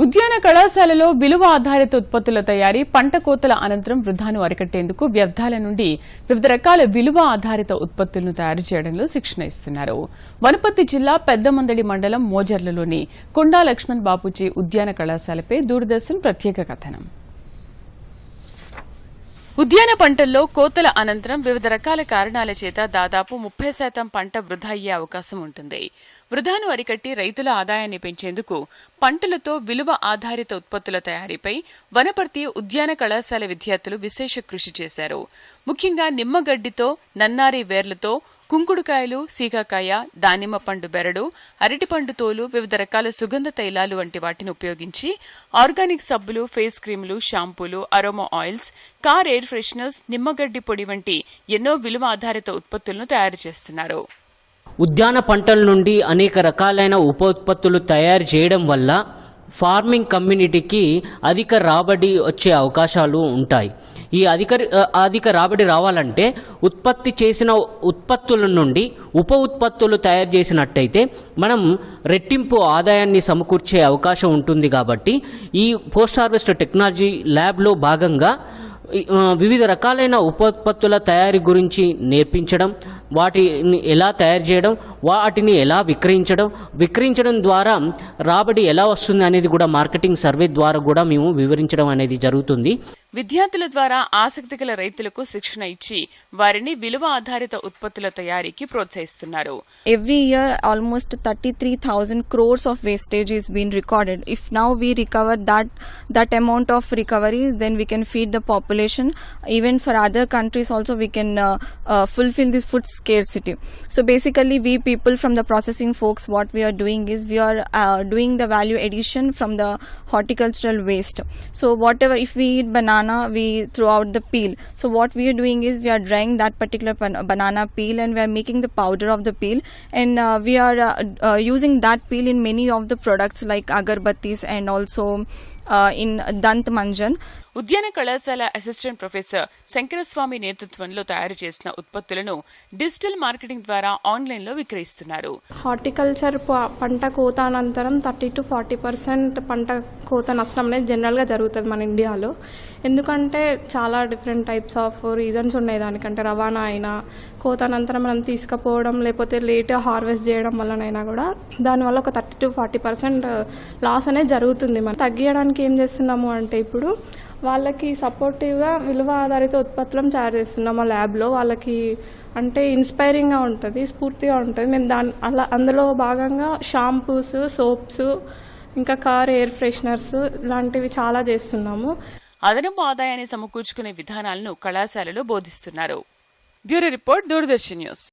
ఉద్యాన కళాశాలలో విలువ ఆధారిత ఉత్పత్తుల తయారీ, పంట కోతల అనంతరం వృధాను అరికట్టేందుకు వ్యర్థాల నుండి వివిధ రకాల విలువ ఆధారిత ఉత్పత్తులను తయారు చేయడంలో శిక్షణ ఇస్తున్నారు. వనపర్తి జిల్లా పెద్దమందడి మండలం మోజర్లలోని కొండా లక్ష్మణ్ బాపూజీ ఉద్యాన కళాశాలపై దూరదర్శన్ ప్రత్యేక కథనం. ఉద్యాన పంటల్లో కోతల అనంతరం వివిధ రకాల కారణాల చేత దాదాపు 30% పంట వృధా అయ్యే అవకాశం ఉంటుంది. వృధాను అరికట్టి రైతుల ఆదాయాన్ని పెంచేందుకు పంటలతో విలువ ఆధారిత ఉత్పత్తుల తయారీపై వనపర్తి ఉద్యాన కళాశాల విద్యార్థులు విశేష కృషి చేశారు. ముఖ్యంగా నిమ్మగడ్డితో, నన్నారి వేర్లతో కుంకుడుకాయలు, సీకాకాయ, దానిమ్మ పండు బెరడు, అరటిపండు తోలు, వివిధ రకాల సుగంధ తైలాలు వంటి వాటిని ఉపయోగించి ఆర్గానిక్ సబ్బులు, ఫేస్ క్రీములు, షాంపూలు, aroma oils, car air fresheners, నిమ్మగడ్డి పొడి వంటి ఎన్నో విలువ ఆధారిత ఉత్పత్తులను తయారు చేస్తున్నారు. ఉద్యాన పంటల నుండి అనేక రకాలైన ఉప ఉత్పత్తులు తయారు చేయడం వల్ల ఫార్మింగ్ కమ్యూనిటీకి అధిక రాబడి వచ్చే అవకాశాలు ఉంటాయి. ఈ అధిక రాబడి రావాలంటే ఉత్పత్తి చేసిన ఉత్పత్తుల నుండి ఉప ఉత్పత్తులు తయారు చేసినట్టయితే మనం రెట్టింపు ఆదాయాన్ని సమకూర్చే అవకాశం ఉంటుంది. కాబట్టి ఈ పోస్ట్ హార్వెస్ట్ టెక్నాలజీ ల్యాబ్లో భాగంగా వివిధ రకాలైన ఉత్పత్తుల తయారీ గురించి నేర్పించడం, వాటిని ఎలా తయారు చేయడం, వాటిని ఎలా విక్రయించడం ద్వారా రాబడి ఎలా వస్తుంది అనేది కూడా మార్కెటింగ్ సర్వే ద్వారా కూడా మేము వివరించడం అనేది జరుగుతుంది. విద్యార్థుల ద్వారా ఆసక్తి గల రైతులకు శిక్షణ ఇచ్చి వారిని విలువ ఆధారిత ఉత్పత్తుల తయారీకి ప్రోత్సహిస్తున్నారు. Every year almost 33,000 crores of wastage is being recorded. If now we recover that amount of recovery, then we can feed the population. Even for other countries also we can fulfill this food scarcity. So basically we people from the processing folks, what we are doing is we are doing the value addition from the horticultural waste. So whatever, if we eat banana, we throw out the peel. So what we are doing is we are drying that particular banana peel and we are making the powder of the peel, and we are using that peel in many of the products like agarbattis and also in dant manjan. ఉద్యాన కళాశాల assistant professor Shankaraswamy నేతృత్వంలో తయారు చేసిన ఉత్పత్తులను digital marketing ద్వారా ఆన్లైన్లో విక్రయిస్తున్నారు. Horticulture పంట కోత అనంతరం 30 to 40% పంట కోత నష్టం అనేది జనరల్గా జరుగుతుంది మన ఇండియాలో. ఎందుకంటే చాలా డిఫరెంట్ టైప్స్ ఆఫ్ రీజన్స్ ఉన్నాయి దానికంటే. రవాణా అయినా, కోత అనంతరం మనం తీసుకుపోవడం, లేకపోతే లేట్ హార్వెస్ట్ చేయడం వల్లనైనా కూడా దానివల్ల ఒక 30 to 40% లాస్ అనేది జరుగుతుంది. మనం తగ్గించడానికి ఏం చేస్తున్నాము అంటే ఇప్పుడు వాళ్ళకి సపోర్టివ్గా విలువ ఆధారిత ఉత్పత్తులను తయారు చేస్తున్నాం మా ల్యాబ్లో. వాళ్ళకి అంటే ఇన్స్పైరింగ్గా ఉంటుంది, స్ఫూర్తిగా ఉంటుంది. మేము అందులో భాగంగా షాంపూస్, సోప్స్, ఇంకా కార్ ఎయిర్ ఫ్రెషనర్స్ ఇలాంటివి చాలా చేస్తున్నాము. అదనపు ఆదాయాన్ని సమకూర్చుకునే విధానాలను కళాశాలలో బోధిస్తున్నారు. Bureau report, Doordarshan news.